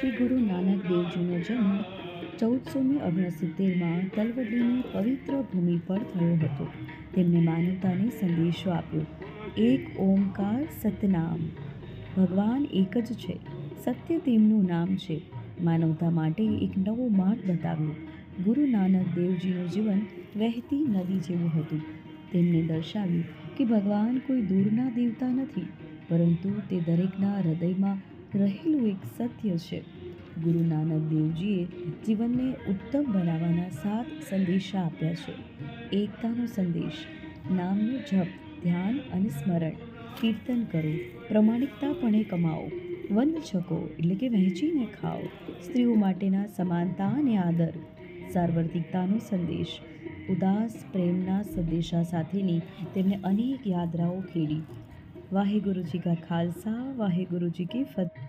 શ્રી ગુરુ નાનક દેવજીનો જન્મ 1469માં તલવડીની પવિત્ર ભૂમિ પર થયો હતો. તેમણે માનવતાને સંદેશો આપ્યો. એક ઓમકાર સતનામ. ભગવાન એક જ છે. સત્ય તેમનું નામ છે. માનવતા માટે એક નવો માર્ગ બતાવ્યો. ગુરુ નાનક દેવજીનું જીવન વહેતી નદી જેવું હતું. તેમણે દર્શાવ્યું કે ભગવાન કોઈ દૂરના દેવતા નથી, પરંતુ તે દરેકના હૃદયમાં રહેલું એક સત્ય છે. ગુરુ નાનક દેવજીએ જીવનને ઉત્તમ બનાવવાના 7 સંદેશા આપ્યા છે. એકતાનો સંદેશ. નામનો જપ, ધ્યાન અને સ્મરણ. કીર્તન કરો. પ્રમાણિકતાપણે કમાઓ. વન છકો એટલે કે વહેંચીને ખાઓ. સ્ત્રીઓ માટેના સમાનતા અને આદર. સાર્વત્રિકતાનો સંદેશ. ઉદાસ પ્રેમના સંદેશા સાથેની તેમણે અનેક યાત્રાઓ ખેડી. વાહેગુરુજી કા ખાલસા, વાહેગુરુજી કી ફતેહ.